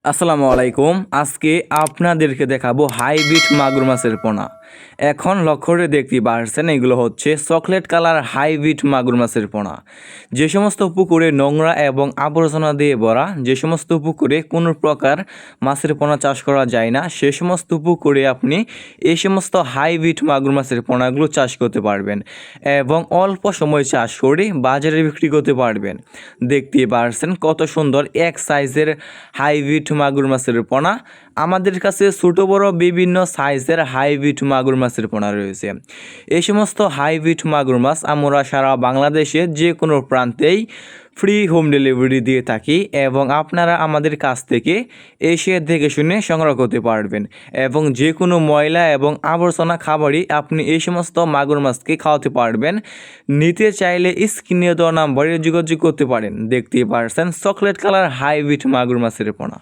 আসসালামু আলাইকুম। আজকে আপনাদেরকে দেখাবো হাইব্রিড মাগুর মাছের পোনা। এখন লক্ষ্য করে দেখতে পারছেন এগুলো হচ্ছে চকলেট কালার হাইব্রিড মাগুর মাছের পোনা। যে সমস্ত পুকুরে নোংরা এবং আবর্জনা দিয়ে ভরা, যে সমস্ত পুকুরে কোনো প্রকার মাছের পোনা চাষ করা যায় না, সে সমস্ত পুকুরে আপনি এই সমস্ত হাইব্রিড মাগুর মাছের পোনাগুলো চাষ করতে পারবেন এবং অল্প সময় চাষ করে বাজারে বিক্রি করতে পারবেন। দেখতে পারছেন কত সুন্দর এক সাইজের হাইব্রিড মাগুর মাছের পোনা। আমাদের কাছে ছোট বড় বিভিন্ন সাইজের হাইব্রিড মাগুর মাছের পোনা রয়েছে। এই সমস্ত হাইব্রিড মাগুর মাছ আমরা সারা বাংলাদেশে যে কোনো প্রান্তেই ফ্রি হোম ডেলিভারি দিয়ে থাকি এবং আপনারা আমাদের কাছ থেকে এসে দেখে শুনে সংগ্রহ করতে পারবেন এবং যে কোনো ময়লা এবং আবর্জনা খাবারই আপনি এই সমস্ত মাগুর মাছকে খাওয়াতে পারবেন। নিতে চাইলে স্ক্রিনে দেওয়া নাম্বারে যোগাযোগ করতে পারেন। দেখতেই পারছেন চকলেট কালার হাইব্রিড মাগুর মাছের পোনা।